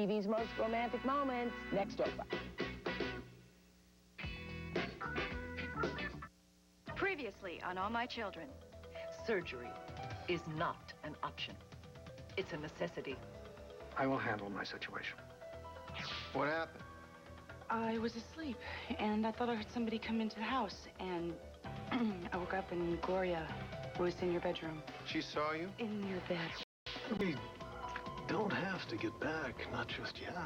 TV's most romantic moments. Next over. Previously on All My Children. Surgery is not an option. It's a necessity. I will handle my situation. What happened? I was asleep, and I thought I heard somebody come into the house, and I woke up, and Gloria was in your bedroom. She saw you? In your bed. We don't have to get back, not just yet.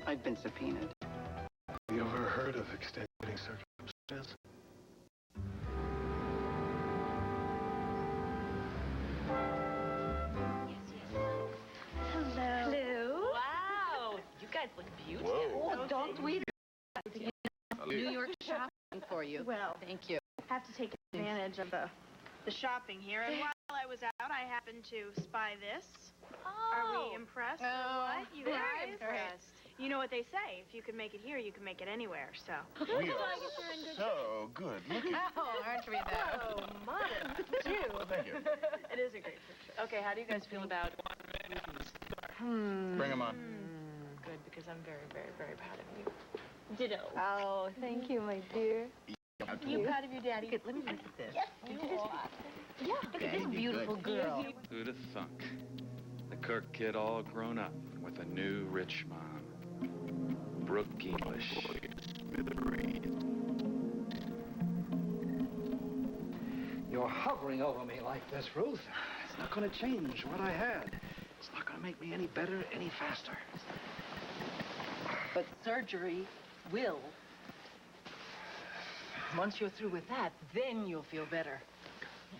I've been subpoenaed. Have you ever heard of extenuating circumstances? Hello. Wow, you guys look beautiful. Whoa. Oh, don't we? New York shopping for you. Well, thank you. have to take advantage of the shopping here. And while I was out, I happened to spy this. Are we impressed or what? You very guys? impressed. You know what they say. If you can make it here, you can make it anywhere, so. We are so good looking. Oh, aren't we though? Oh, modern, too. Thank you. It is a great picture. Okay, how do you guys feel about Bring them on. Good, because I'm very, very, very proud of you. Ditto. Oh, thank you, my dear. You proud of your daddy? Good, let me look at this. Yes. Yeah, look at this beautiful girl. Who'd have thunk? The Kirk kid all grown up with a new rich mom. Brooke English. You're hovering over me like this, Ruth. It's not going to change what I had. It's not going to make me any better, any faster. But surgery will. Once you're through with that, then you'll feel better.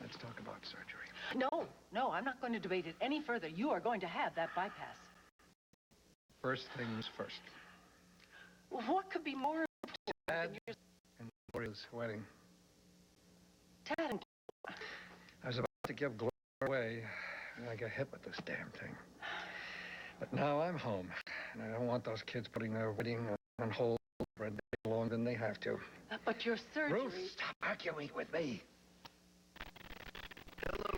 Let's talk about surgery. No, I'm not going to debate it any further. You are going to have that bypass. First things first. What could be more Dad and Gloria's wedding. Tad and I was about to give Gloria away, and I got hit with this damn thing. But now I'm home, and I don't want those kids putting their wedding on hold for a day longer than they have to. But your surgery... Ruth, stop arguing with me. Hello.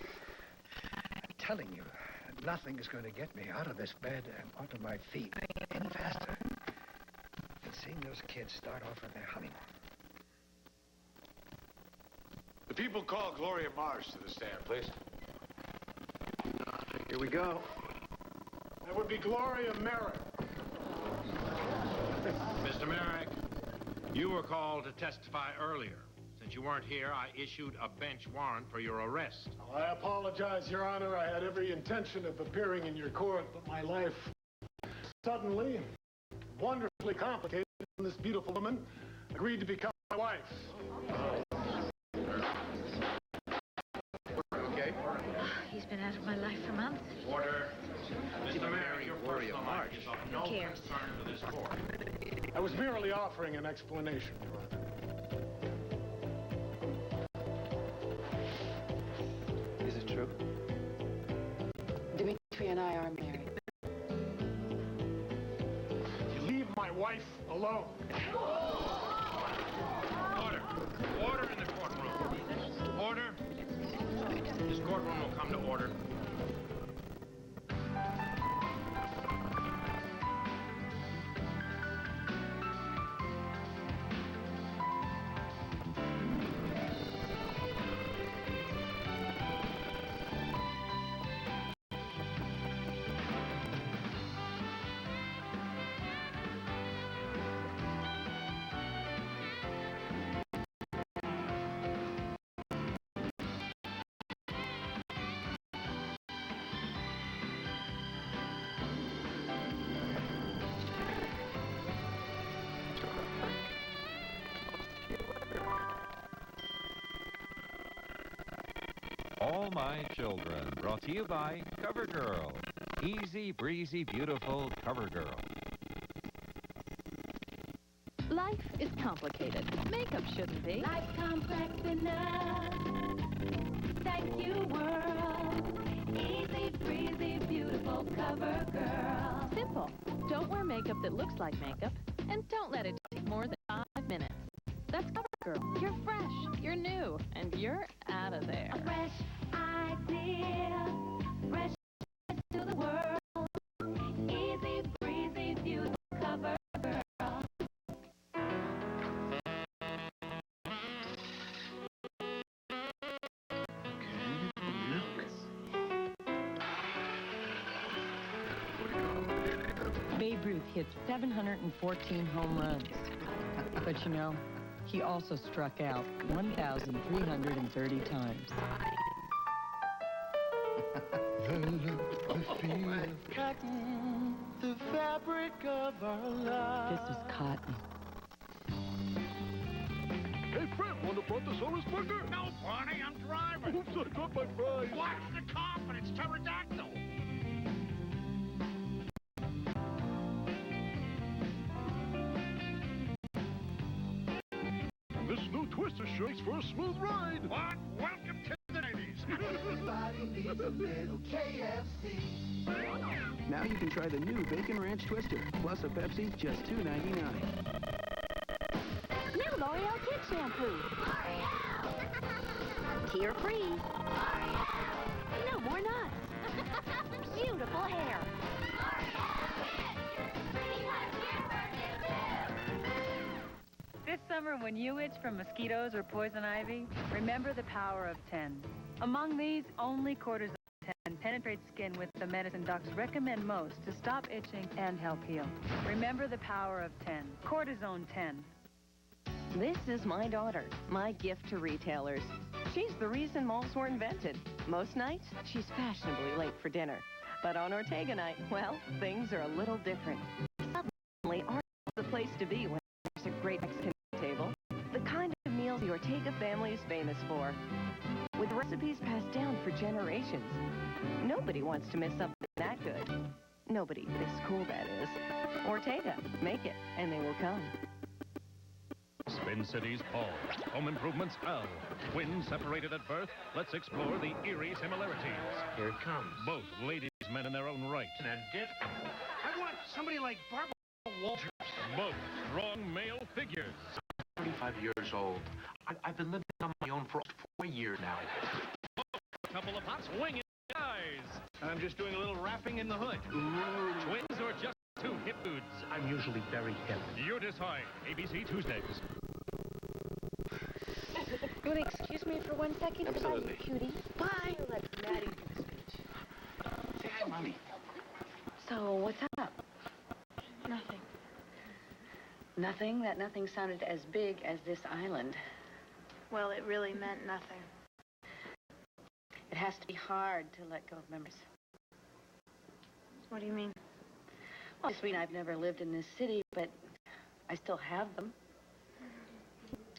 I'm telling you, nothing is going to get me out of this bed and onto my feet any faster than seeing those kids start off on their honeymoon. The people call Gloria Marsh to the stand, please. Here we go. That would be Gloria Merrick. Mr. Merrick, you were called to testify earlier. Since you weren't here, I issued a bench warrant for your arrest. Oh, I apologize, Your Honor. I had every intention of appearing in your court, but my life suddenly, wonderfully complicated, and this beautiful woman agreed to become my wife. Okay. He's been out of my life for months. Order. Mr. Merrick, your personal life is of no Who cares? concern to this court. I was merely offering an explanation, Your Honor. Is it true? Dimitri and I are married. You leave my wife alone. Order. Order in the courtroom. Order. This courtroom will come to order. All My Children, brought to you by CoverGirl. Easy, breezy, beautiful CoverGirl. Life is complicated. Makeup shouldn't be. Life's complex enough. Thank you, world. Easy, breezy, beautiful CoverGirl. Simple. Don't wear makeup that looks like makeup, and don't let it take more than 5 minutes. That's CoverGirl. You're fresh, you're new, and you're out of there. A fresh idea, fresh to the world. Easy, Ruth hit 714 home runs. But you know, he also struck out 1,330 times. The look, the feel of cotton, the fabric of our love. This is cotton. Hey, Fred, want a Brontosaurus burger? No, Barney, I'm driving. Oops, I dropped my fries. Watch the coffin, it's pterodactyl. This new Twister sure makes for a smooth ride. What? Welcome to the 90s. Everybody needs a little KFC. Now you can try the new Bacon Ranch Twister, plus a Pepsi, just $2.99. New L'Oreal Kid Shampoo. Tear-free. No more nuts. Beautiful hair. This summer, when you itch from mosquitoes or poison ivy, remember the power of 10. Among these, only Cortisone 10 penetrates skin with the medicine docs recommend most to stop itching and help heal. Remember the power of 10. Cortisone 10. This is my daughter, my gift to retailers. She's the reason malls were invented. Most nights, she's fashionably late for dinner. But on Ortega night, well, things are a little different. Suddenly, Ortega's the place to be when there's a great Mexican table. The kind of meals the Ortega family is famous for. With recipes passed down for generations. Nobody wants to miss something that good. Nobody this cool, that is. Ortega, make it, and they will come. Spin City's Paul. Home Improvements Al. Twins separated at birth. Let's explore the eerie similarities. Here it comes. Both ladies men in their own right. And I want somebody like Barbara Walters. Both strong male figures. 35 years old. I've been living on my own for 4 years now. A couple of hot swinging guys. I'm just doing a little rapping in the hood. Ooh. Twins or just two hip dudes? I'm usually very hip. You decide. ABC Tuesdays. You want to excuse me for 1 second? Absolutely. Bye, cutie. Bye. Let Maddie do the speech. Say hi, Mommy. So, what's up? Nothing. Nothing? That nothing sounded as big as this island. Well, it really meant nothing. It has to be hard to let go of memories. What do you mean? Well, I mean, I've never lived in this city, but I still have them.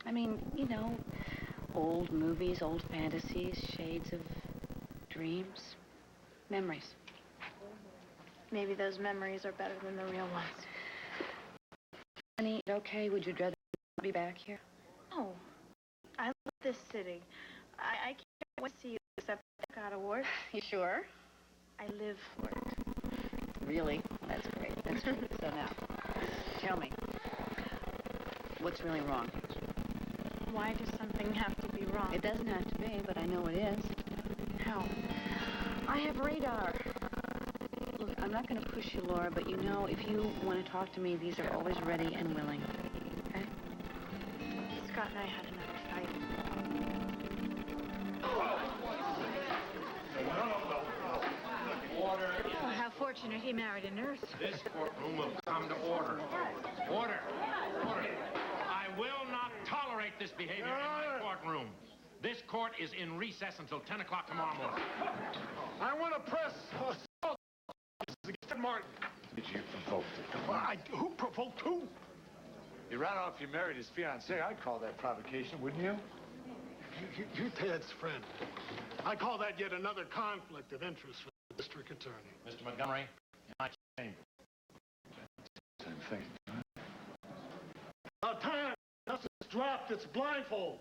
I mean, you know, old movies, old fantasies, shades of dreams, memories. Maybe those memories are better than the real ones. Honey, okay, would you rather be back here? Oh, I love this city. I can't wait to see you accept the God Award. You sure? I live for it. Really? That's great. That's great. So now, tell me, what's really wrong? Why does something have to be wrong? It doesn't have to be, but I know it is. How? I have radar. Look, I'm not going to push you, Laura, but you know, if you want to talk to me, these are always ready and willing. Okay? Scott and I had another fight. Oh, how fortunate he married a nurse. This courtroom will come to order. Order. Order. I will not tolerate this behavior in my courtroom. This court is in recess until 10 o'clock tomorrow morning. I want to press assault against Martin. Did you provoke it? Who provoked who? You ran off, you married his fiancée. I'd call that provocation, wouldn't you? You're Ted's friend. I call that yet another conflict of interest for the district attorney. Mr. Montgomery, in my chamber. Same thing. About time. Justice dropped its blindfold.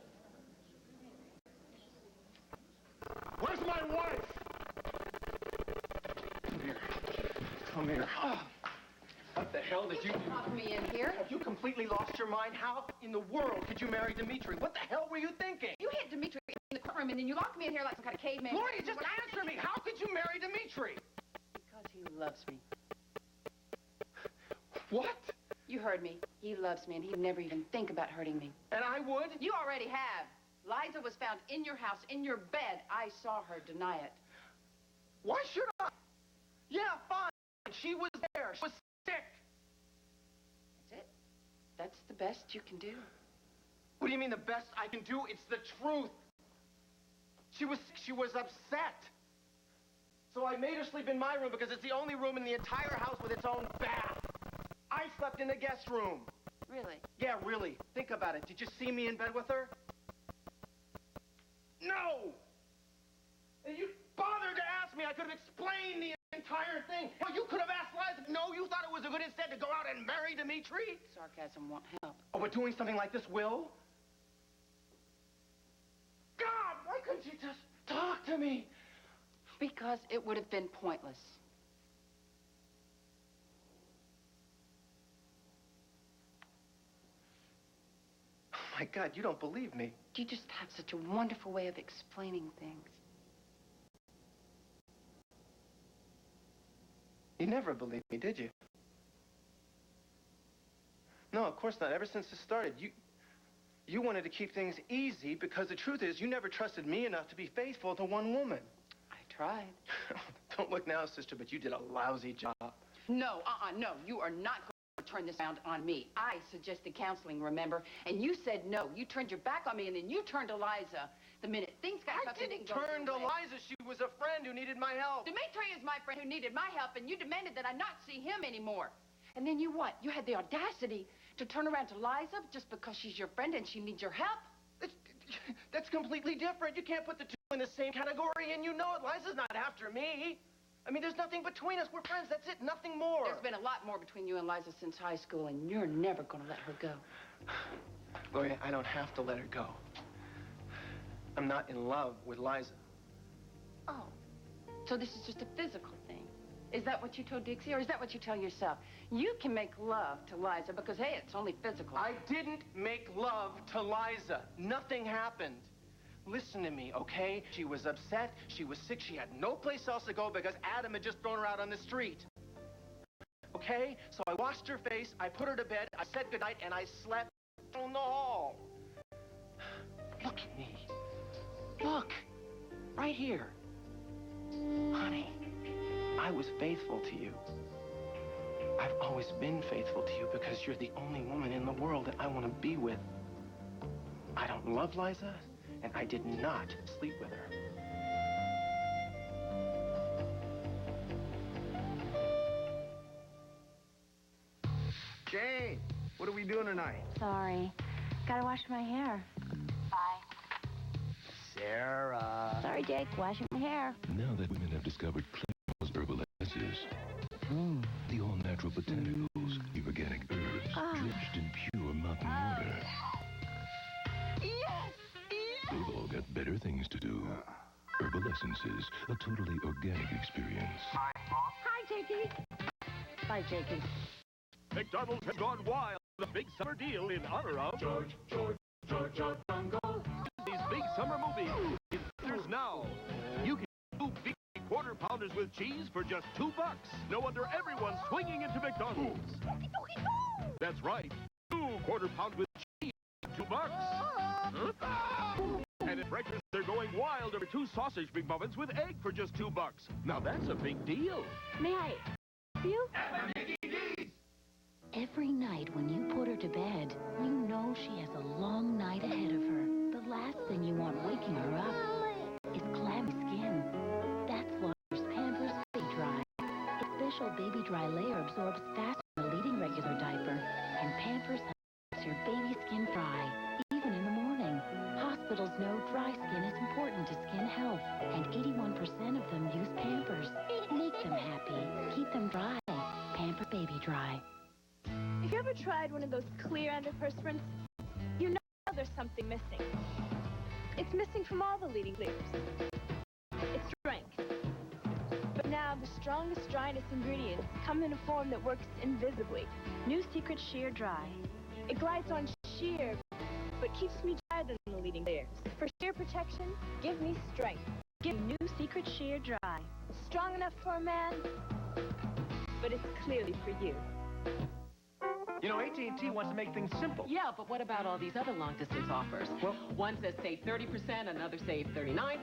Where's my wife? Come here. Come here. Oh. What the hell did you do? Lock me in here. Have you completely lost your mind? How in the world could you marry Dimitri? What the hell were you thinking? You hit Dimitri in the courtroom, and then you locked me in here like some kind of caveman. Lordy, just answer me. How could you marry Dimitri? Because he loves me. What? You heard me. He loves me, and he'd never even think about hurting me. And I would? You already have. Liza was found in your house, in your bed. I saw her deny it. Why should I? Yeah, fine. She was there. She was sick. That's the best you can do. What do you mean the best I can do? It's the truth. She was upset. So I made her sleep in my room because it's the only room in the entire house with its own bath. I slept in the guest room. Really? Yeah, really. Think about it. Did you see me in bed with her? No! And you bothered to ask me. I could have explained the entire thing. Hell, you could have asked Liza. No, you thought it was a good instead to go out and marry Dimitri? Sarcasm won't help. Oh, but doing something like this will? God, why couldn't you just talk to me? Because it would have been pointless. Oh, my God, you don't believe me. You just have such a wonderful way of explaining things. You never believed me, did you? No, of course not. Ever since it started, you wanted to keep things easy because the truth is you never trusted me enough to be faithful to one woman. I tried. Don't look now, sister, but you did a lousy job. No, no. You are not going to turn this around on me. I suggested counseling, remember? And you said no. You turned your back on me, and then you turned to Liza. The minute things got tough, I didn't turn to Liza. She was a friend who needed my help. Dimitri is my friend who needed my help, and you demanded that I not see him anymore. And then you what? You had the audacity to turn around to Liza just because she's your friend and she needs your help? That's completely different. You can't put the two in the same category, and you know it. Liza's not after me. I mean, there's nothing between us. We're friends. That's it. Nothing more. There's been a lot more between you and Liza since high school, and you're never going to let her go. Gloria, I don't have to let her go. I'm not in love with Liza. Oh, so this is just a physical thing. Is that what you told Dixie, or is that what you tell yourself? You can make love to Liza because, hey, it's only physical. I didn't make love to Liza. Nothing happened. Listen to me, okay? She was upset. She was sick. She had no place else to go because Adam had just thrown her out on the street. Okay? So I washed her face, I put her to bed, I said goodnight, and I slept down the hall. Look at me. Look. Right here. Honey, I was faithful to you. I've always been faithful to you because you're the only woman in the world that I want to be with. I don't love Liza, and I did not sleep with her. Jane, what are we doing tonight? Sorry. Gotta wash my hair. Bye. Sarah. Sorry, Jake. Washing my hair. Now that women have discovered Climactic herbal essences, the all-natural botanicals, the organic herbs, drenched in pure mountain water. Yes! They've all got better things to do. Herbal essences, a totally organic experience. Hi, Jakey. Bye, Jakey. McDonald's has gone wild with a big summer deal in honor of George Bungle. These big summer movies in theaters now. You can get 2 big quarter pounders with cheese for just $2. No wonder everyone's swinging into McDonald's. That's right, 2 quarter pounds with cheese for $2. Huh? And at breakfast, they're going wild over 2 sausage Big Muffins with egg for just $2. Now that's a big deal. May I help you? Every night when you put her to bed, you know she has a long night ahead of her. The last thing you want waking her up is clammy skin. That's why there's Pampers Baby Dry. Its special Baby Dry layer absorbs faster than a leading regular diaper, and Pampers helps your baby skin dry, even in the morning. Hospitals know dry skin is important to skin health, and 81% of them use Pampers. Make them happy. Keep them dry. Pampers Baby Dry. If you ever tried one of those clear antiperspirants, you know there's something missing. It's missing from all the leading clears. It's strength. But now the strongest dryness ingredients come in a form that works invisibly. New Secret Sheer Dry. It glides on sheer, but keeps me drier than the leading layers. For sheer protection, give me strength. Give me New Secret Sheer Dry. Strong enough for a man, but it's clearly for you. You know, AT&T wants to make things simple. Yeah, but what about all these other long-distance offers? Well, one says save 30%, another save 39%,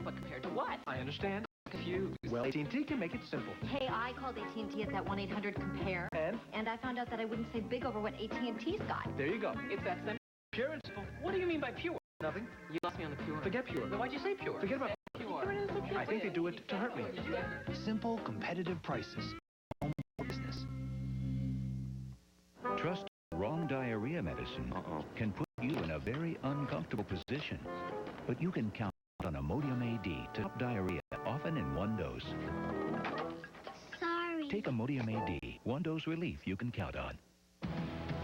but compared to what? I understand. confused. Well, AT&T can make it simple. Hey, I called AT&T at that 1-800-COMPARE. And I found out that I wouldn't say big over what AT&T's got. there you go. It's that simple. Pure and simple. What do you mean by pure? Nothing. You lost me on the pure. Forget pure. Then why'd you say pure? Forget about Pure. I think they do it to hurt me. Simple, competitive prices. Home business. Trust wrong diarrhea medicine can put you in a very uncomfortable position. But you can count on Imodium AD to stop diarrhea, often in one dose. Sorry. Take Imodium AD, one dose relief you can count on.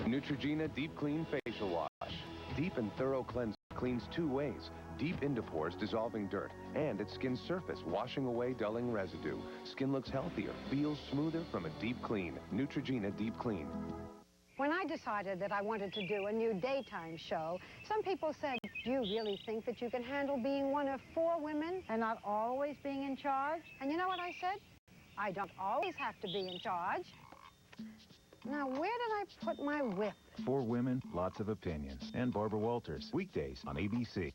Neutrogena Deep Clean Facial Wash. Deep and thorough cleanse cleans 2 ways. Deep into pores, dissolving dirt, and at skin surface, washing away dulling residue. Skin looks healthier, feels smoother from a deep clean. Neutrogena Deep Clean. When I decided that I wanted to do a new daytime show, some people said, do you really think that you can handle being one of 4 women and not always being in charge? And you know what I said? I don't always have to be in charge. Now, where did I put my whip? 4 women, lots of opinions. And Barbara Walters, weekdays on ABC.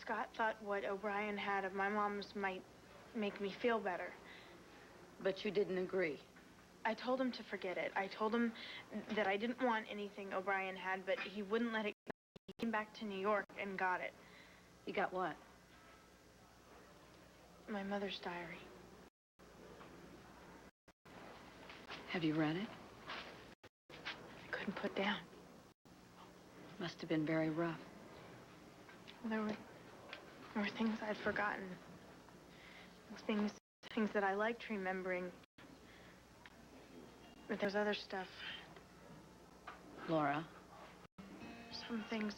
Scott thought what O'Brien had of my mom's might make me feel better. But you didn't agree. I told him to forget it. I told him that I didn't want anything O'Brien had, but he wouldn't let it go. He came back to New York and got it. You got what? My mother's diary. Have you read it? I couldn't put down. Must have been very rough. There were things I'd forgotten. Things that I liked remembering. But there's other stuff. Laura? Some things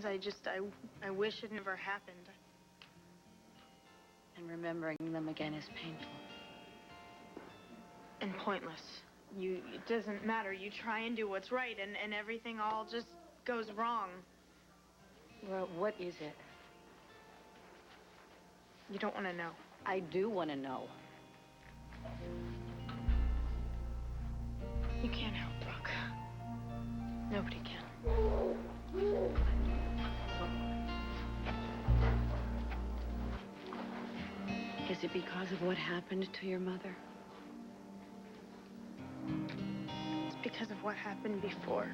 I wish had never happened. And remembering them again is painful. And pointless. It doesn't matter. You try and do what's right, and everything all just goes wrong. Well, what is it? You don't want to know. I do want to know. You can't help, Brooke. Nobody can. Is it because of what happened to your mother? It's because of what happened before.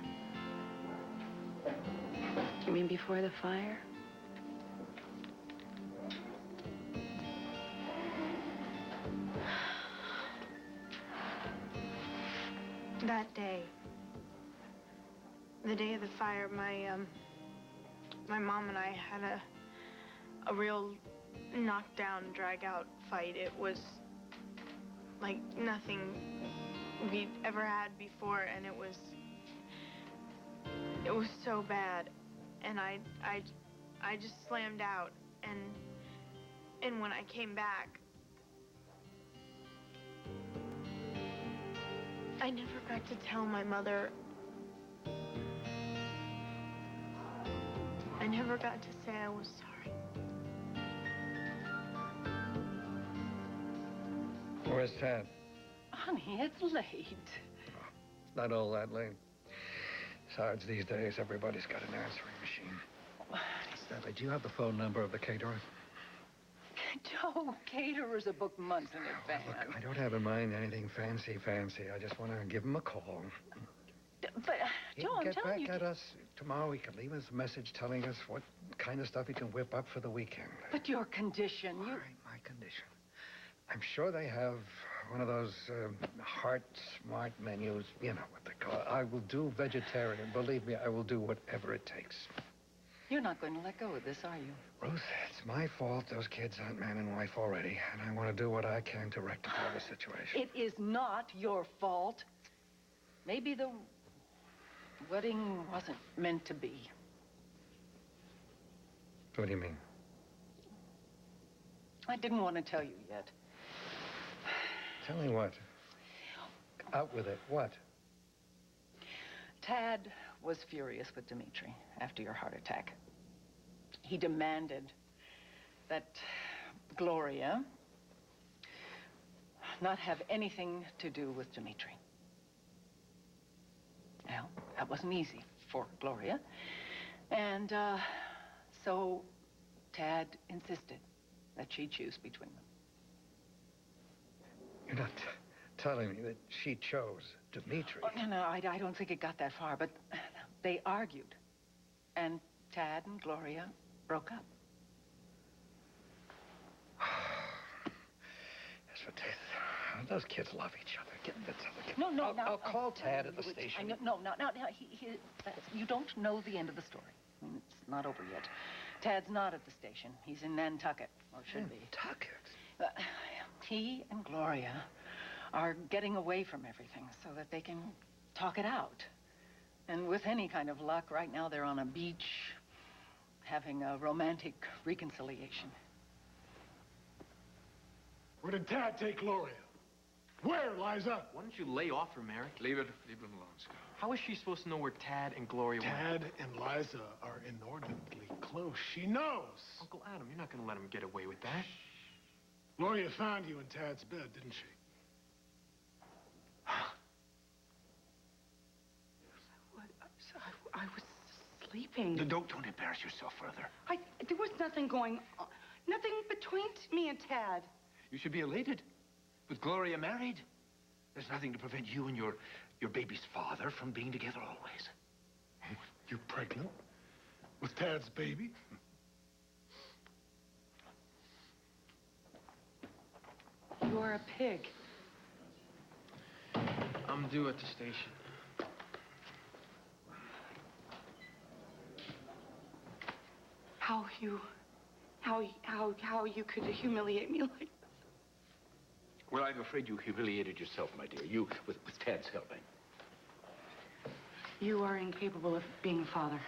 You mean before the fire? That day, the day of the fire, my mom and I had a real knockdown, drag-out fight. It was like nothing we'd ever had before, and it was so bad. And I just slammed out, and when I came back, I never got to tell my mother. I never got to say I was sorry. Where's Tad? Honey, it's late. Not all that late. Besides, these days, everybody's got an answering machine. Stanley, do you have the phone number of the caterer? Joe, caterers are booked months in advance. Look, I don't have in mind anything fancy. I just want to give him a call. But, Joe, I'm Get telling you... back at us tomorrow. He can leave us a message telling us what kind of stuff he can whip up for the weekend. But your condition, All right, my condition. I'm sure they have one of those heart-smart menus. You know what they call it. I will do vegetarian. Believe me, I will do whatever it takes. You're not going to let go of this, are you? Ruth, it's my fault those kids aren't man and wife already, and I want to do what I can to rectify the situation. It is not your fault. Maybe the wedding wasn't meant to be. What do you mean? I didn't want to tell you yet. Tell me what. Out with it. What? Tad was furious with Dimitri after your heart attack. He demanded that Gloria not have anything to do with Dimitri. Well, that wasn't easy for Gloria. And so Tad insisted that she choose between them. You're not telling me that she chose Dimitri. Oh, no, I don't think it got that far, but they argued. And Tad and Gloria broke up. That's what those kids love each other. No, I'll call Tad at the station. No, you don't know the end of the story. I mean, it's not over yet. Tad's not at the station. He's in Nantucket, or should be. Nantucket? He and Gloria are getting away from everything so that they can talk it out. And with any kind of luck, right now they're on a beach having a romantic reconciliation. Where did Tad take Gloria? Where, Liza? Why don't you lay off her, Merrick? Leave it alone, Scott. How is she supposed to know where Tad and Gloria went? Tad and Liza are inordinately close. She knows. Uncle Adam, you're not going to let him get away with that. Gloria found you in Tad's bed, didn't she? I was sleeping. Don't embarrass yourself further. There was nothing going on. Nothing between me and Tad. You should be elated. With Gloria married, there's nothing to prevent you and your baby's father from being together always. You pregnant? With Tad's baby? You are a pig. I'm due at the station. How you could humiliate me like this. Well, I'm afraid you humiliated yourself, my dear. You, with Tad's helping. You are incapable of being a father.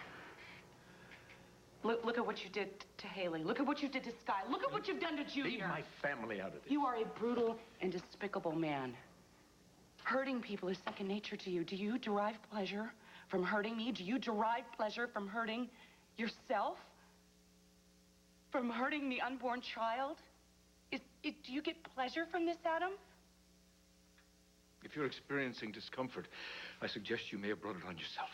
Look at what you did to Haley. Look at what you did to Sky. Look at what you've done to Junior. Leave my family out of this. You are a brutal and despicable man. Hurting people is second nature to you. Do you derive pleasure from hurting me? Do you derive pleasure from hurting yourself? From hurting the unborn child? Do you get pleasure from this, Adam? If you're experiencing discomfort, I suggest you may have brought it on yourself.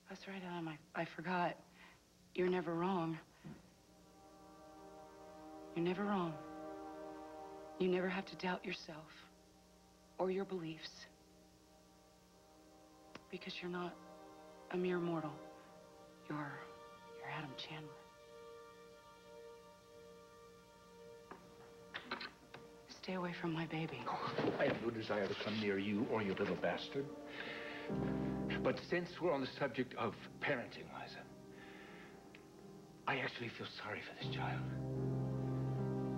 That's right, Adam. I forgot. You're never wrong. You're never wrong. You never have to doubt yourself or your beliefs. Because you're not a mere mortal. You're Adam Chandler. Stay away from my baby. I have no desire to come near you or your little bastard. But since we're on the subject of parenting, Liza, I actually feel sorry for this child.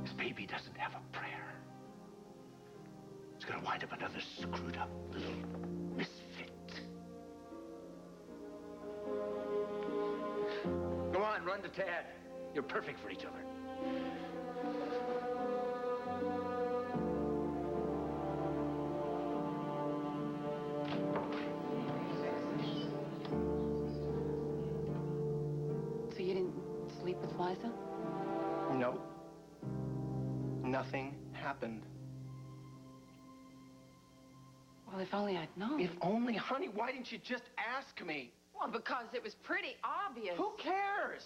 This baby doesn't have a prayer. It's gonna wind up another screwed up little misfit. Go on, run to Tad. You're perfect for each other. So you didn't sleep with Liza? No. Nothing happened. Well, if only I'd known. If only, honey, why didn't you just ask me? Well, because it was pretty obvious. Who cares?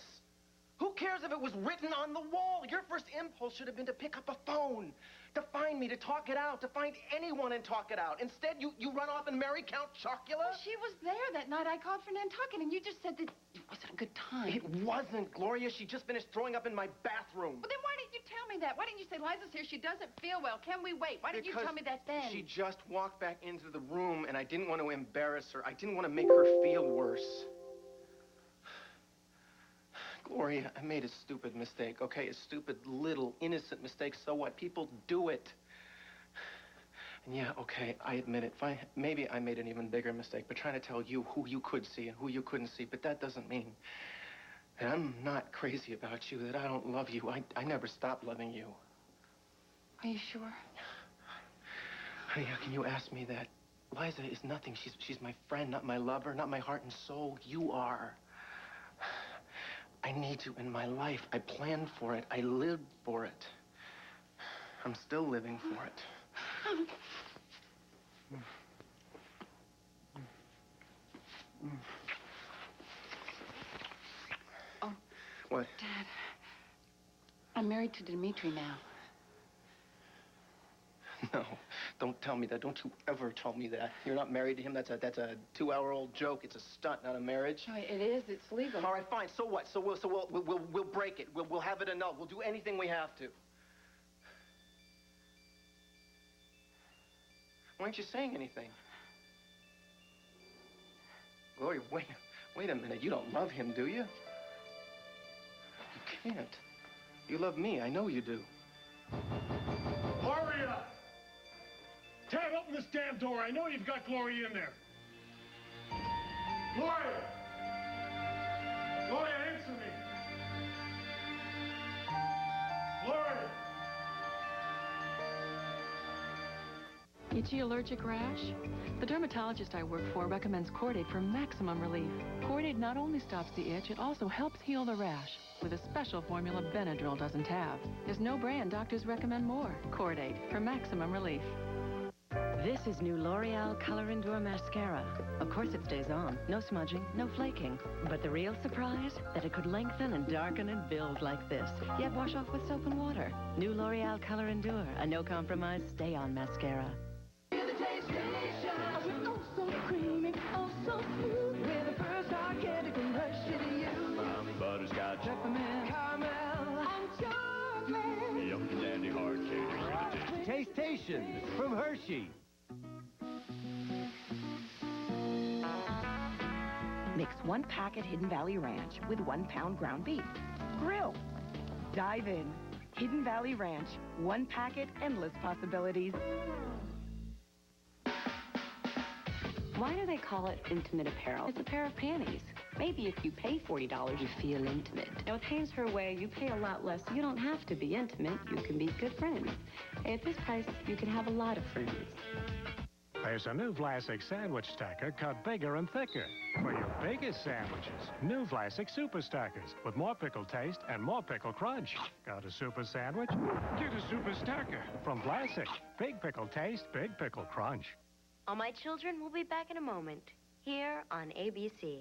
Who cares if it was written on the wall? Your first impulse should have been to pick up a phone, to find me, to talk it out, to find anyone and talk it out. Instead, you run off and marry Count Chocula? Well, she was there that night I called for Nantucket, and you just said that it wasn't a good time. It wasn't, Gloria. She just finished throwing up in my bathroom. Well, then why didn't you tell me that? Why didn't you say, Liza's here, she doesn't feel well, can we wait? Why didn't you tell me that then? She just walked back into the room, and I didn't want to embarrass her. I didn't want to make her feel worse. Gloria, I made a stupid mistake, okay? A stupid, little, innocent mistake. So what? People do it. And yeah, okay, I admit it. Fine. Maybe I made an even bigger mistake, but trying to tell you who you could see and who you couldn't see. But that doesn't mean that I'm not crazy about you, that I don't love you. I never stopped loving you. Are you sure? Honey, how can you ask me that? Liza is nothing. She's my friend, not my lover, not my heart and soul. You are. I need you in my life. I planned for it. I lived for it. I'm still living for it. What? Dad, I'm married to Dimitri now. No, don't tell me that. Don't you ever tell me that. You're not married to him. That's a 2-hour-old joke. It's a stunt, not a marriage. No, it is. It's legal. All right, fine. So what? So we'll break it. We'll have it annulled. We'll do anything we have to. Why aren't you saying anything? Gloria, wait a minute. You don't love him, do you? You can't. You love me. I know you do. Gloria! Ted, open this damn door. I know you've got Gloria in there. Gloria! Gloria, answer me. Gloria! Itchy allergic rash? The dermatologist I work for recommends Cordate for maximum relief. Cordate not only stops the itch, it also helps heal the rash with a special formula Benadryl doesn't have. There's no brand doctors recommend more. Cordate for maximum relief. This is new L'Oreal Color Endure Mascara. Of course it stays on. No smudging, no flaking. But the real surprise? That it could lengthen and darken and build like this, yet wash off with soap and water. New L'Oreal Color Endure, a no-compromise, stay-on mascara. Butterscotch, peppermint, caramel, and chocolate. Yum dandy hard candy. Taste-tation from Hershey. Mix 1 packet Hidden Valley Ranch with 1 pound ground beef. Grill. Dive in. Hidden Valley Ranch. 1 packet, endless possibilities. Why do they call it intimate apparel? It's a pair of panties. Maybe if you pay $40, you feel intimate. Now, with Hames for Away, you pay a lot less. You don't have to be intimate. You can be good friends. At this price, you can have a lot of friends. There's a new Vlasic sandwich stacker cut bigger and thicker. For your biggest sandwiches, new Vlasic Super Stackers with more pickle taste and more pickle crunch. Got a super sandwich? Get a Super Stacker from Vlasic. Big pickle taste, big pickle crunch. All my children will be back in a moment, here on ABC.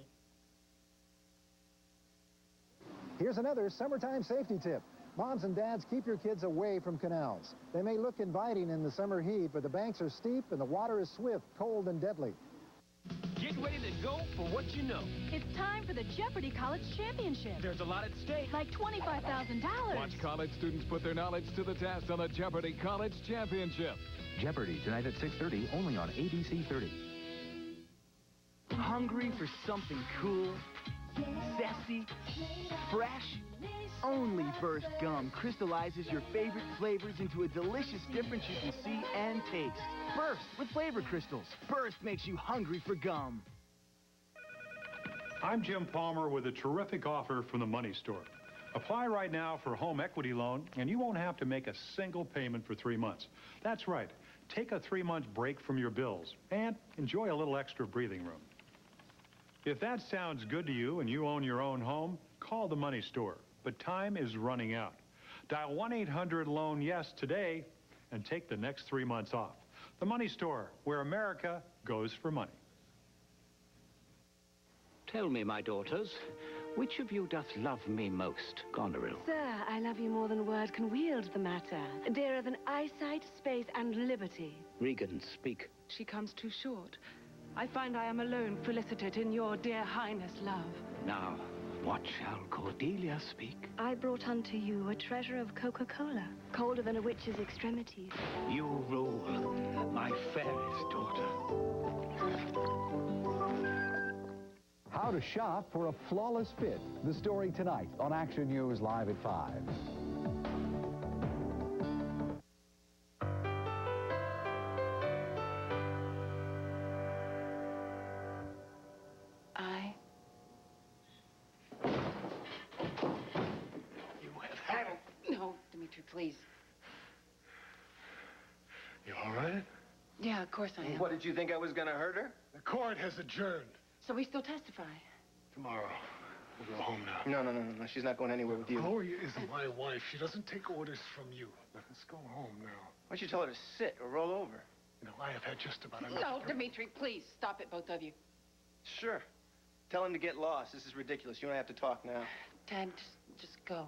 Here's another summertime safety tip. Moms and dads, keep your kids away from canals. They may look inviting in the summer heat, but the banks are steep and the water is swift, cold, and deadly. Get ready to go for what you know. It's time for the Jeopardy College Championship. There's a lot at stake. Like $25,000. Watch college students put their knowledge to the test on the Jeopardy College Championship. Jeopardy, tonight at 6:30, only on ABC 30. Hungry for something cool, zesty, fresh? Only Burst Gum crystallizes your favorite flavors into a delicious difference you can see and taste. Burst with flavor crystals. Burst makes you hungry for gum. I'm Jim Palmer with a terrific offer from the Money Store. Apply right now for a home equity loan, and you won't have to make a single payment for 3 months. That's right. Take a 3-month break from your bills and enjoy a little extra breathing room. If that sounds good to you and you own your own home, call the Money Store. But time is running out. Dial 1-800-LOAN-YES today and take the next 3 months off. The Money Store, where America goes for money. Tell me, my daughters, which of you doth love me most, Goneril? Sir, I love you more than word can wield the matter. Dearer than eyesight, space, and liberty. Regan, speak. She comes too short. I find I am alone felicitate in your dear highness love. Now, what shall Cordelia speak? I brought unto you a treasure of Coca-Cola, colder than a witch's extremities. You rule, my fairest daughter. How to shop for a flawless fit. The story tonight on Action News Live at 5. No, Dimitri, please. You all right? Yeah, of course I am. What, did you think I was gonna hurt her? The court has adjourned. So we still testify? Tomorrow. We'll go home now. No. She's not going anywhere with you. Gloria is my wife. She doesn't take orders from you. Let's go home now. Why don't you tell her to sit or roll over? You know, I have had just about enough. No, Dimitri, please, stop it, both of you. Sure. Tell him to get lost. This is ridiculous. You and I have to talk now. Dad, just go.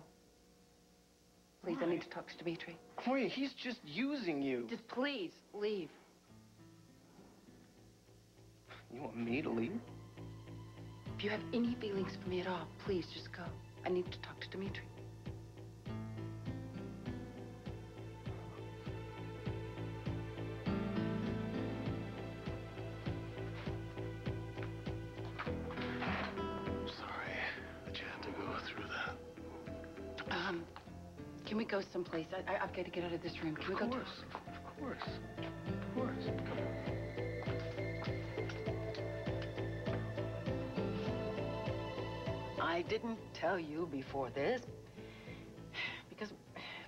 Please, I need to talk to Dimitri. Gloria, he's just using you. Just please, leave. You want me to leave? If you have any feelings for me at all, please just go. I need to talk to Dimitri. Sorry that you had to go through that. Can we go someplace? I've got to get out of this room. Can we go to... Of course. Come on. I didn't tell you before this because,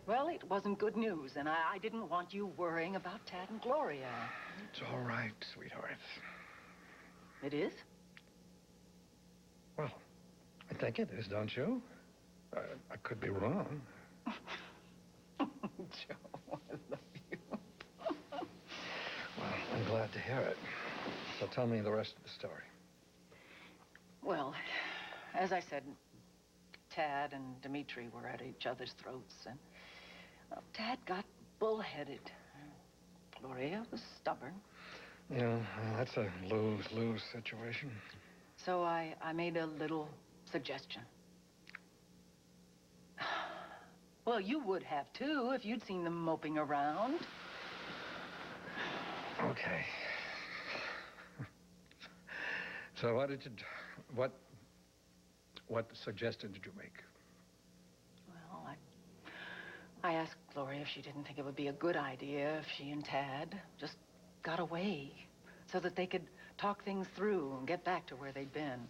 well, it wasn't good news, and I didn't want you worrying about Tad and Gloria. It's all right, sweetheart. It is? Well, I think it is, don't you? I could be wrong. Joe, I love you. Well, I'm glad to hear it. So tell me the rest of the story. Well, as I said, Tad and Dimitri were at each other's throats, and Tad got bullheaded. Gloria was stubborn. Yeah, well, that's a lose-lose situation. So I made a little suggestion. Well, you would have, too, if you'd seen them moping around. Okay. So what did you do? What suggestion did you make? Well, I asked Gloria if she didn't think it would be a good idea if she and Tad just got away so that they could talk things through and get back to where they'd been.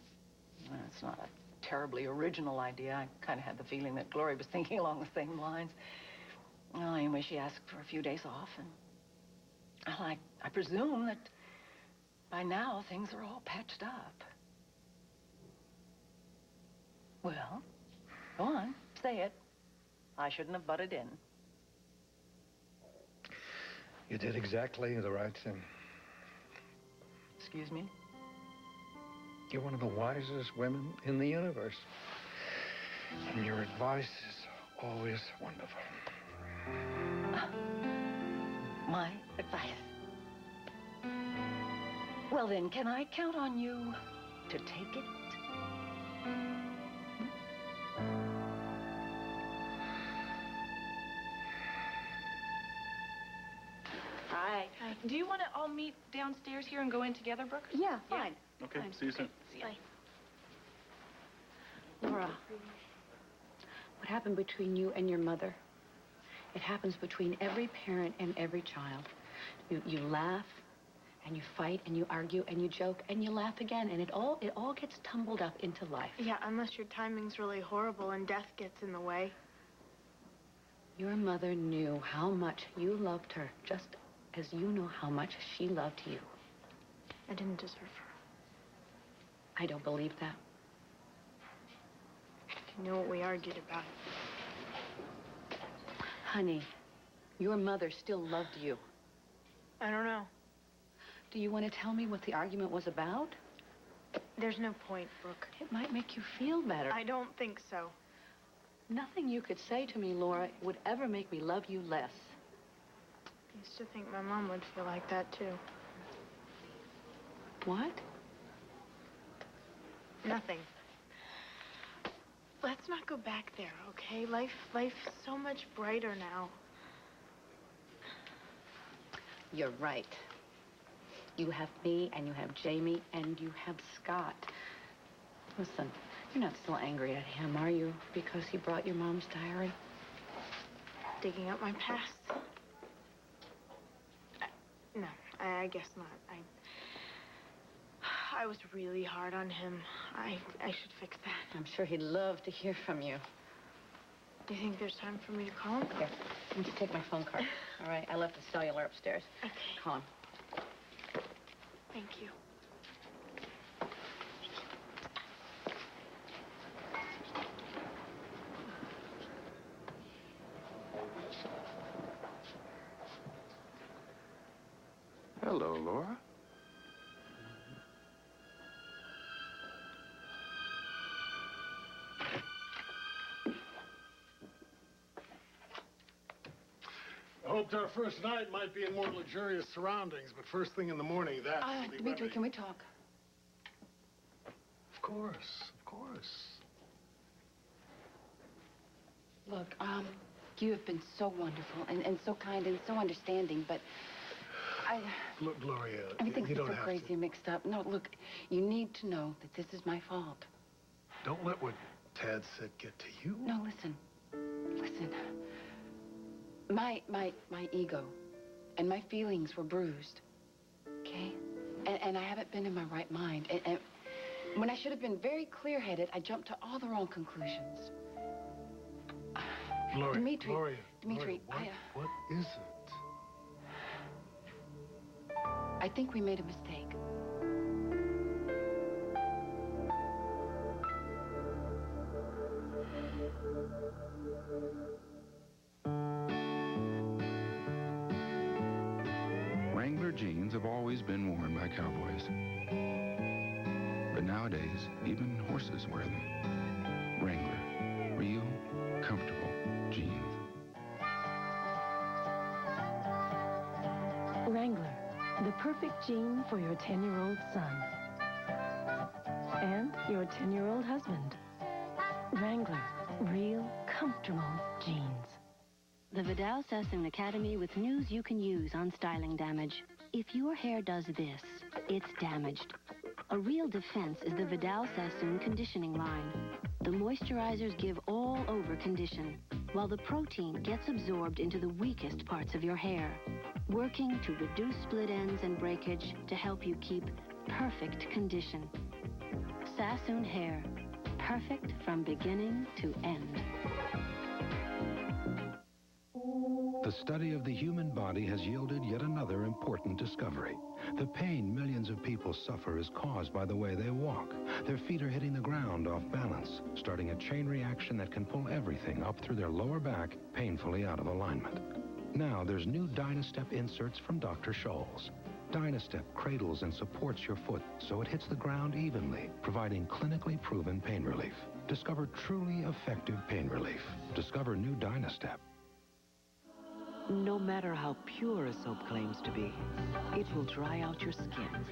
Well, it's not a terribly original idea. I kind of had the feeling that Gloria was thinking along the same lines. Well, anyway, she asked for a few days off, and I presume that by now things are all patched up. Well, go on, say it. I shouldn't have butted in. You did exactly the right thing. Excuse me? You're one of the wisest women in the universe. And your advice is always wonderful. My advice. Well, then, can I count on you to take it? Hi. Do you want to all meet downstairs here and go in together, Brooke? Yeah, fine. Okay, see you soon. See ya. Laura, what happened between you and your mother? It happens between every parent and every child. You laugh, and you fight, and you argue, and you joke, and you laugh again, and it all gets tumbled up into life. Yeah, unless your timing's really horrible and death gets in the way. Your mother knew how much you loved her, just as you know how much she loved you. I didn't deserve her. I don't believe that. You know what we argued about? Honey, your mother still loved you. I don't know. Do you want to tell me what the argument was about? There's no point, Brooke. It might make you feel better. I don't think so. Nothing you could say to me, Laura, would ever make me love you less. I used to think my mom would feel like that, too. What? Nothing. Let's not go back there, okay? Life's so much brighter now. You're right. You have me, and you have Jamie, and you have Scott. Listen, you're not still angry at him, are you? Because he brought your mom's diary? Digging up my past. No, I guess not. I was really hard on him. I should fix that. I'm sure he'd love to hear from you. Do you think there's time for me to call him? Here, let me just take my phone card. All right, I left the cellular upstairs. Okay. Call him. Thank you. Hello, Laura. hoped our first night might be in more luxurious surroundings, but first thing in the morning, that's the Dimitri, remedy. can we talk? Of course, of course. Look, you have been so wonderful and so kind and so understanding, but Look, Gloria, everything's you don't so have crazy and mixed up. No, look, you need to know that this is my fault. Don't let what Tad said get to you. No, listen. Listen. My ego and my feelings were bruised, okay? And I haven't been in my right mind. And when I should have been very clear-headed, I jumped to all the wrong conclusions. Gloria, Dimitri, Gloria, Dimitri, Gloria, what is it? I think we made a mistake. Wrangler jeans have always been worn by cowboys. But nowadays, even horses wear them. Wrangler, real, comfortable jeans. Wrangler, the perfect jean for your 10-year-old son. And your 10-year-old husband. Wrangler, real, comfortable jeans. The Vidal Sassoon Academy with news you can use on styling damage. If your hair does this, it's damaged. A real defense is the Vidal Sassoon conditioning line. The moisturizers give all-over condition, while the protein gets absorbed into the weakest parts of your hair, working to reduce split ends and breakage to help you keep perfect condition. Sassoon hair, perfect from beginning to end. The study of the human body has yielded yet another important discovery. The pain millions of people suffer is caused by the way they walk. Their feet are hitting the ground off balance, starting a chain reaction that can pull everything up through their lower back, painfully out of alignment. Now there's new Dynastep inserts from Dr. Scholl's. Dynastep cradles and supports your foot so it hits the ground evenly, providing clinically proven pain relief. Discover truly effective pain relief. Discover new Dynastep. No matter how pure a soap claims to be, it will dry out your skin.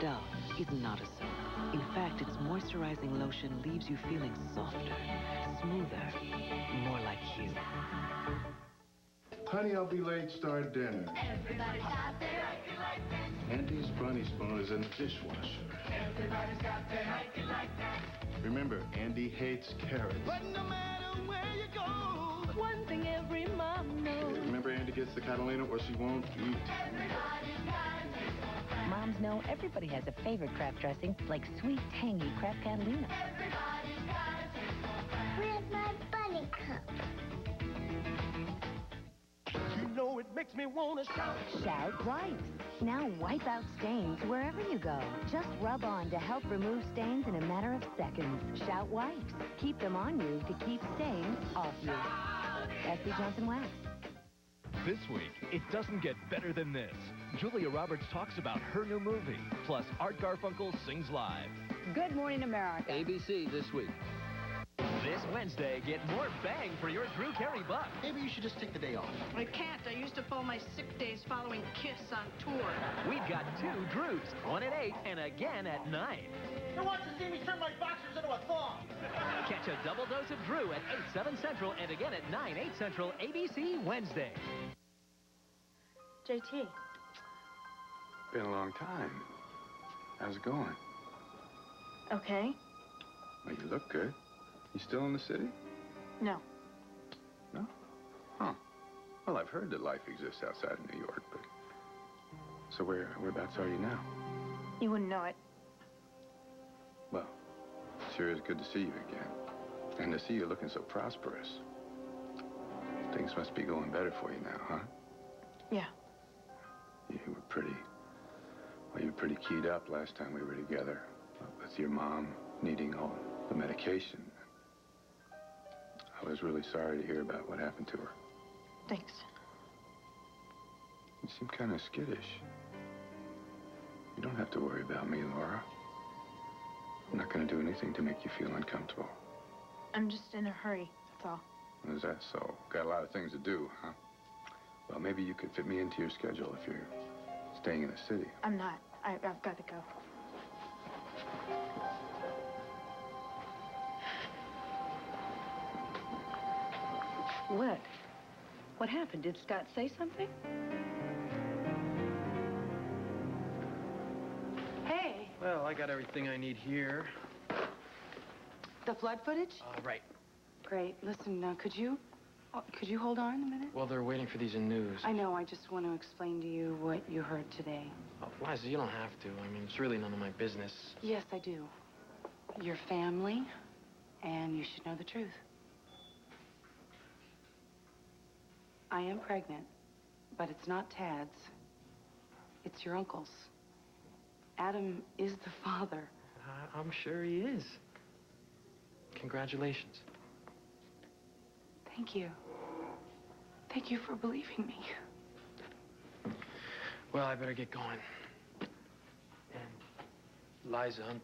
Dove is not a soap. In fact, its moisturizing lotion leaves you feeling softer, smoother, more like you. Honey, I'll be late. Start dinner. Everybody's got their Nike like that. Andy's bunny spoon is in the dishwasher. Everybody's got their Nike like that. Remember, Andy hates carrots. But no matter where you go, one thing every mom knows. Remember, Andy gets the Catalina or she won't eat. Everybody's got a taste for crab. Moms know everybody has a favorite crab dressing, like sweet, tangy crab Catalina. Everybody's got a taste for crab. Where's my bunny cup? You know it makes me want to shout. Shout Wipes. Now wipe out stains wherever you go. Just rub on to help remove stains in a matter of seconds. Shout Wipes. Keep them on you to keep stains off you. S.C. Johnson Wax. This week, it doesn't get better than this. Julia Roberts talks about her new movie, plus Art Garfunkel sings live. Good Morning America. ABC this week. This Wednesday, get more bang for your Drew Carey buck. Maybe you should just take the day off. I can't. I used to pull my sick days following Kiss on tour. We've got 2 Drews, one at 8 and again at 9. Who wants to see me turn my boxers into a thong? Catch a double dose of Drew at 8, 7 Central and again at 9, 8 Central, ABC Wednesday. JT. Been a long time. How's it going? Okay. Well, you look good. You still in the city? No. No? Huh. Well, I've heard that life exists outside of New York, but... So whereabouts are you now? You wouldn't know it. Well, sure is good to see you again. And to see you looking so prosperous. Things must be going better for you now, huh? Yeah. You were pretty... Well, you were pretty keyed up last time we were together. With your mom needing all the medication. I was really sorry to hear about what happened to her. Thanks. You seem kind of skittish. You don't have to worry about me, Laura. I'm not going to do anything to make you feel uncomfortable. I'm just in a hurry, that's all. Is that so? Got a lot of things to do, huh? Well, maybe you could fit me into your schedule if you're staying in the city. I'm not. I've got to go. What? What happened? Did Scott say something? Hey, Well, I got everything I need here. The flood footage? Right. Great. Listen, could you hold on a minute? Well, they're waiting for these in news. I know. I just want to explain to you what you heard today. Oh, Liza, you don't have to. I mean, it's really none of my business. Yes, I do. Your family, and you should know the truth. I am pregnant, but it's not Tad's. It's your uncle's. Adam is the father. I'm sure he is. Congratulations. Thank you. Thank you for believing me. Well, I better get going. And, Liza, I'm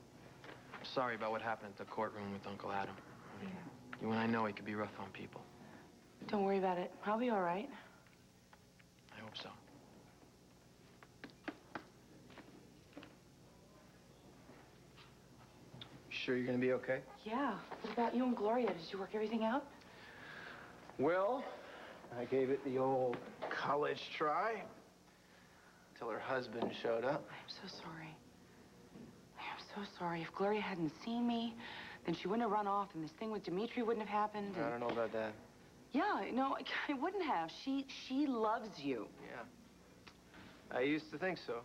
sorry about what happened at the courtroom with Uncle Adam. I mean, you and I know he could be rough on people. Don't worry about it. I'll be all right. I hope so. Sure you're gonna be okay? Yeah. What about you and Gloria? Did you work everything out? Well, I gave it the old college try until her husband showed up. I'm so sorry. I am so sorry. If Gloria hadn't seen me, then she wouldn't have run off, and this thing with Dimitri wouldn't have happened. I don't know about that. Yeah, no, it wouldn't have. She loves you. Yeah. I used to think so.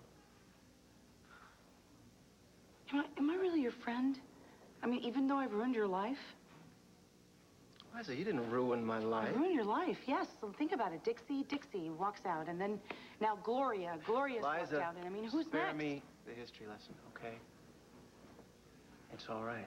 Am I really your friend? I mean, even though I've ruined your life? Liza, you didn't ruin my life. I ruined your life, yes. So think about it. Dixie walks out, and then now Gloria's walked out, and I mean, who's spare next? me the history lesson, okay? It's all right.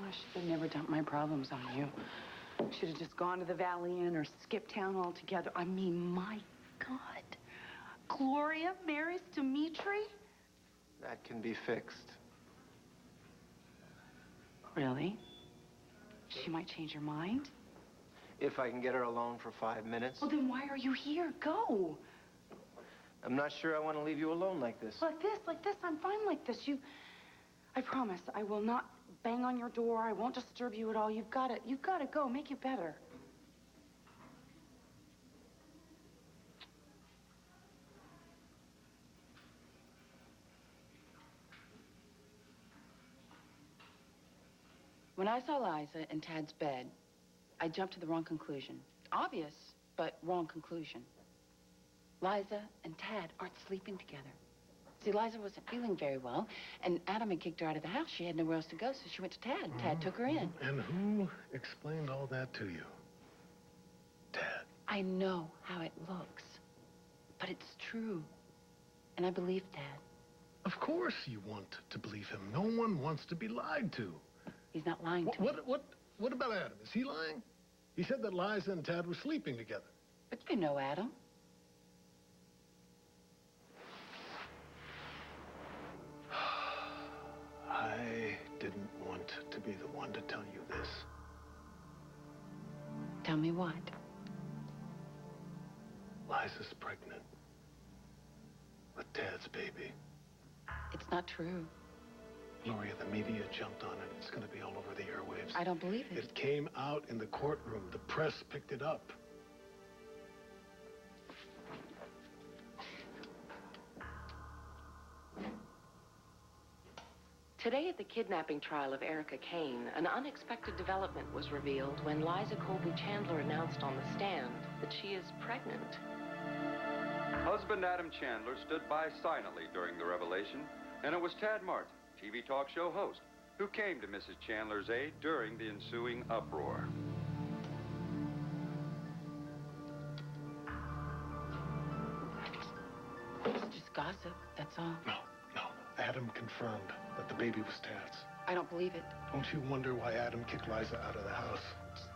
I should have never dumped my problems on you. Should have just gone to the Valley Inn or skipped town altogether. I mean, my God. Gloria marries Dimitri? That can be fixed. Really? She might change her mind? If I can get her alone for 5 minutes. Well, then why are you here? Go. I'm not sure I want to leave you alone like this. Like this. I'm fine like this. I promise, I will not bang on your door. I won't disturb you at all. You've got to go. Make it better. When I saw Liza in Tad's bed, I jumped to the wrong conclusion. Obvious, but wrong conclusion. Liza and Tad aren't sleeping together. See, Liza wasn't feeling very well, and Adam had kicked her out of the house. She had nowhere else to go, so she went to Tad. Tad took her in. And who explained all that to you? Tad. I know how it looks, but it's true. And I believe Tad. Of course you want to believe him. No one wants to be lied to. He's not lying to me. What about Adam? Is he lying? He said that Liza and Tad were sleeping together. But you know Adam. I didn't want to be the one to tell you this. Tell me what? Liza's pregnant. With Tad's baby. It's not true. Gloria, the media jumped on it. It's going to be all over the airwaves. I don't believe it. It came out in the courtroom. The press picked it up. Today at the kidnapping trial of Erica Kane, an unexpected development was revealed when Liza Colby Chandler announced on the stand that she is pregnant. Husband Adam Chandler stood by silently during the revelation, and it was Tad Martin, TV talk show host, who came to Mrs. Chandler's aid during the ensuing uproar. It's just gossip, that's all. No. Adam confirmed that the baby was Tad's. I don't believe it. Don't you wonder why Adam kicked Liza out of the house?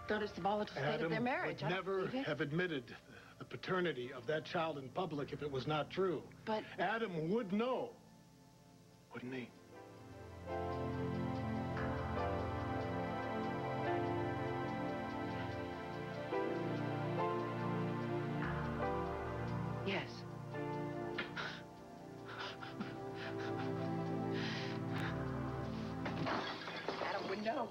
Notice the volatile state of their marriage. Adam would never have admitted the paternity of that child in public if it was not true. But Adam would know, wouldn't he? Yes. Adam would know.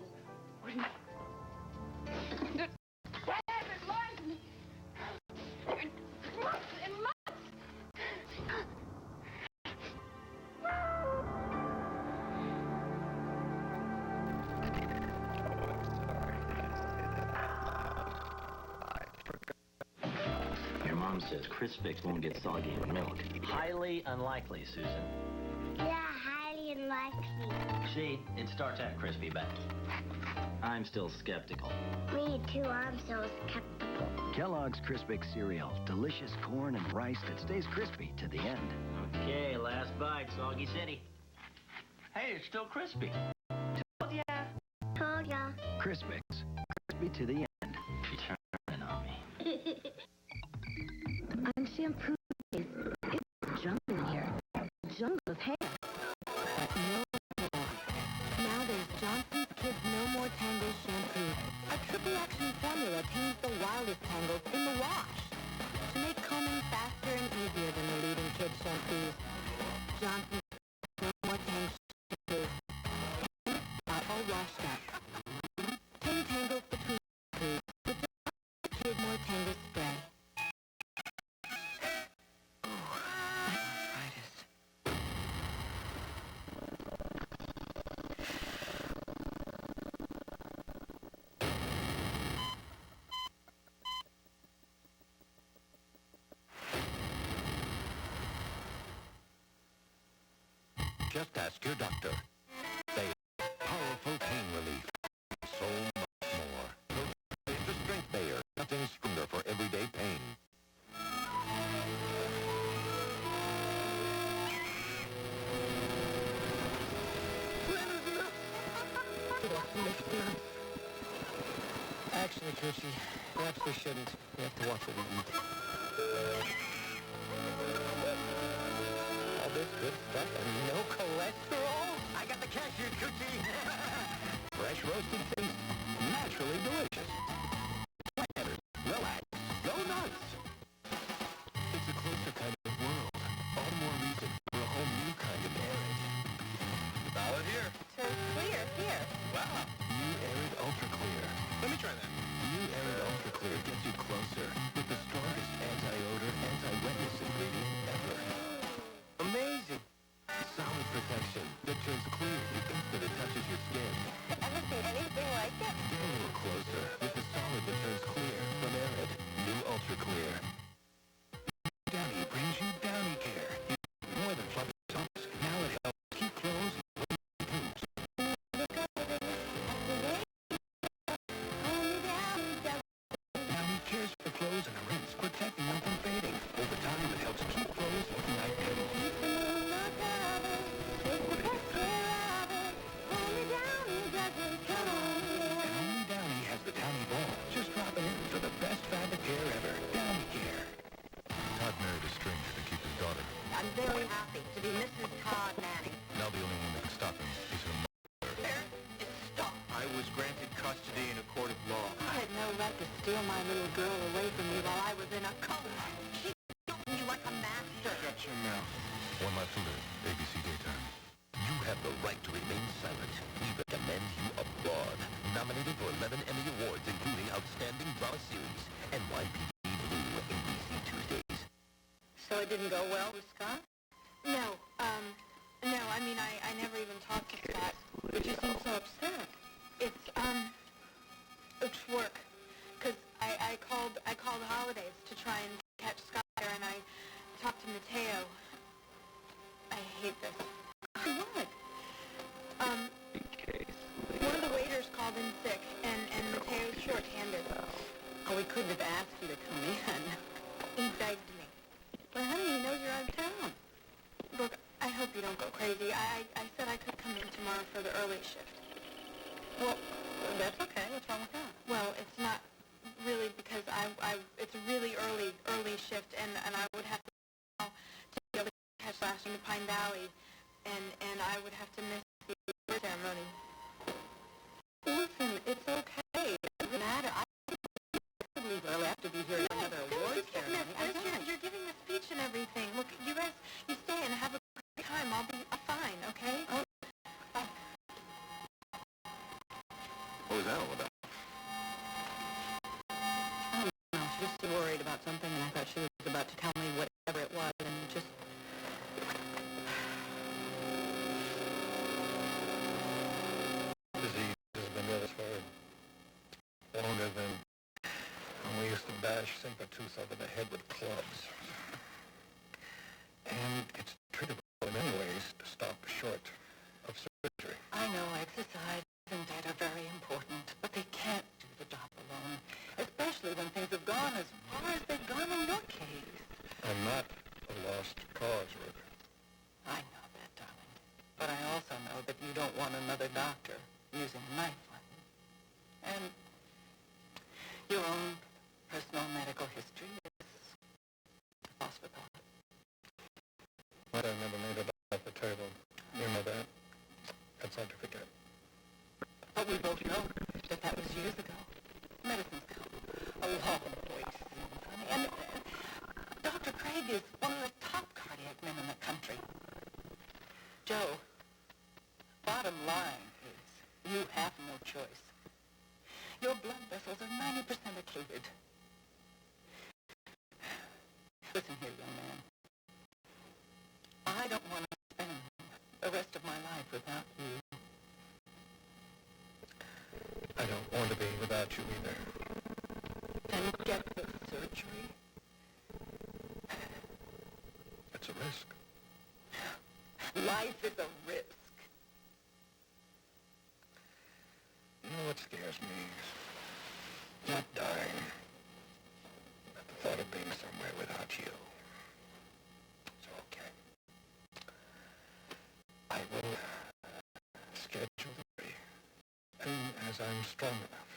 Your mom says Crispix won't get soggy in milk. Highly unlikely, Susan. Yeah, highly unlikely. See, it starts out crispy, but I'm still skeptical. Me too, I'm so skeptical. Kellogg's Crispix cereal. Delicious corn and rice that stays crispy to the end. Okay, last bite, Soggy City. Hey, it's still crispy. Told ya. Told ya. Crispix. Crispy to the end. Turn on me. On shampoo days, it's a jungle in here. A jungle of hair. But no more. Now there's Johnson's Kids No More Tangles shampoo. A triple action formula tames the wildest tangles in the wash. To make combing faster and easier than the leading kids shampoos. Johnson's No More Tangles shampoo. Are all washed up. Tame tangles between shampoos with the Kid More Tangles spray. Just ask your doctor. They powerful pain relief. So much more. No extra strength Bayer. Nothing stronger for everyday pain. Actually, Coochie, perhaps we shouldn't. We have to watch what we eat. All this good stuff and no cholesterol? I got the cashew, Coochie! Fresh roasted taste. Naturally delicious. Planners, relax, go nuts. It's a closer kind of world. All the more reason for a whole new kind of marriage. Solid here. Turns clear here. Wow. New Arid Ultra Clear. Let me try that. New Arid Ultra Clear gets you closer with the strongest anti-odor, anti-wetness ingredient ever. Amazing. Solid protection that turns clear the instant it touches your skin. Ever seen anything like it? Get a little closer with the solid that turns clear from Arid. New Ultra Clear. Downy brings you Downy Care. More than fluffy tops. Now it helps keep clothes and poops. Downy cares for clothes and rinse, protecting them from fading. Over time, it helps keep clothes looking like new. And only Downy has the Downy ball. Just drop it in for the best fabric care ever. Downy Care. Todd married a stranger to keep his daughter. I'm very happy to be Mrs. Todd Manning. Now the only one that can stop him is her mother. Stop. I was granted custody in a court of law. I had no right to steal my little girl away from me while I was in a coma. She's treating you like a master. Shut your mouth. One Life to Live, ABC Daytime. You have the right to remain silent. We recommend you applaud. Nominated for 11 Emmy Awards, including Outstanding Drama Series, NYPD Blue, ABC Tuesdays. So it didn't go well with Scott? No, I mean, I never even talked to Scott. But you seem so upset. It's work. 'Cause I called holidays to try and catch Scott there, and I talked to Mateo. I hate this. What? One of the waiters called in sick, and Mateo's short-handed. Oh, we couldn't have asked you to come in. He begged me. But honey, he knows you're out of town. Look, I hope you don't go crazy. I said I could come in tomorrow for the early shift. Well, that's okay. What's wrong with that? Well, it's not really because it's a really early shift, and I would have to be able to catch last in the Pine Valley, and I would have to miss the ceremony. Listen, it's okay. It doesn't matter. I could leave early. I have to be here at another awards ceremony. You're giving the speech and everything. Look, you guys, you stay and have a great time. I'll be fine, okay? What was that all about? I don't know. She was worried about something, and I thought she was about to tell me whatever it was, and just... Disease has been with us for longer than when we used to bash Sympatooth over the head with clubs. And it's treatable in many ways to stop short of surgery. I know exercise and diet are very important, but they can't do the job alone, especially when things have gone as far as they've gone in your case. I'm not a lost cause, Ruth. I know that, darling. But I also know that you don't want another doctor using a knife on you. And your own personal medical history is lost for thought. What I never made it off the table. You know that. That's hard to forget. But we both know that that was years ago. Medicine's come a long way since, honey. And Dr. Craig is one of the top cardiac men in the country. Joe, bottom line is you have no choice. Your blood vessels are 90% occluded. Listen here, young man. I don't want to spend the rest of my life without you. I don't want to be without you either. Then get the surgery. It's a risk. Life is a risk. You know what scares me? Not dying. But the thought of being somewhere without you. So, okay. I will schedule the day as I'm strong enough.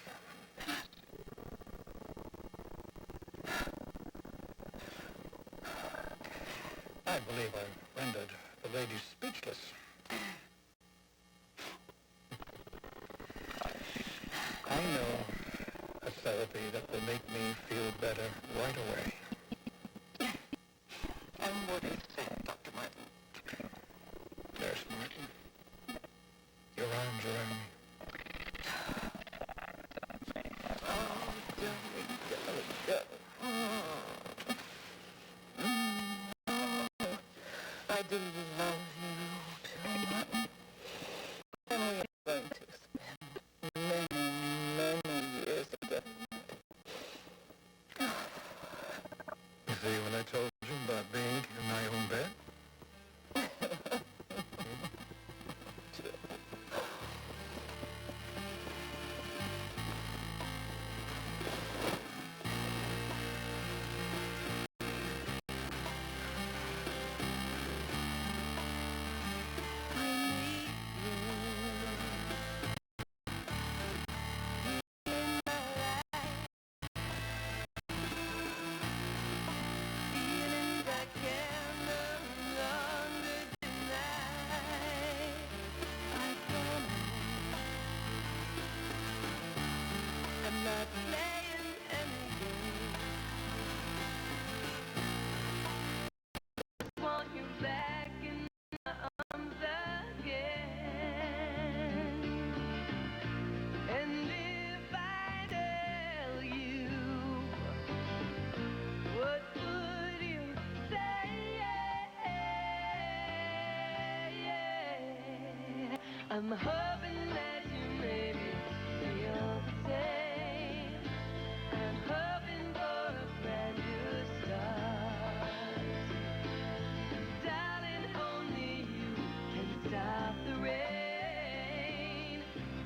I believe I rendered the lady speechless. I know a therapy that will make me feel better right away. And what is that, Dr. Martin? Nurse Martin, your arms around me. Oh, darling. I do love you too much. And we are going to spend many, many years together. You see, when I told you about being in my own bed? I'm hoping that you maybe feel the same. I'm hoping for a brand new start. Darling, only you can stop the rain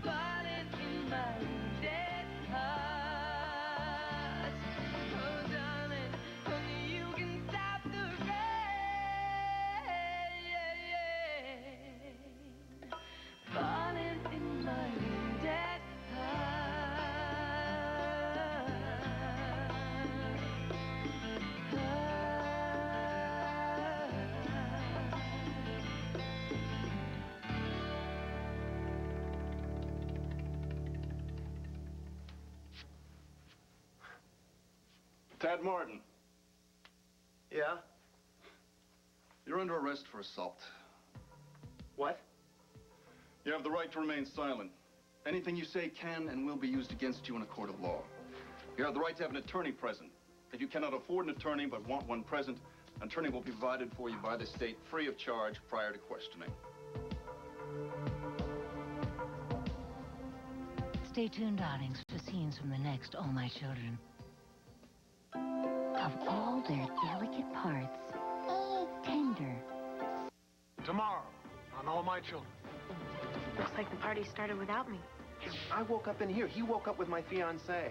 falling in my dead heart. Oh, darling, only you can stop the rain. Falling Tad Martin. Yeah? You're under arrest for assault. What? You have the right to remain silent. Anything you say can and will be used against you in a court of law. You have the right to have an attorney present. If you cannot afford an attorney but want one present, an attorney will be provided for you by the state free of charge prior to questioning. Stay tuned, darlings, for scenes from the next All My Children. Of all their delicate parts, tender. Tomorrow, on All My Children. Looks like the party started without me. I woke up in here. He woke up with my fiancée.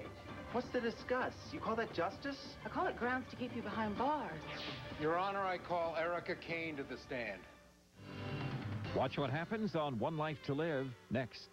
What's to discuss? You call that justice? I call it grounds to keep you behind bars. Your Honor, I call Erica Kane to the stand. Watch what happens on One Life to Live next.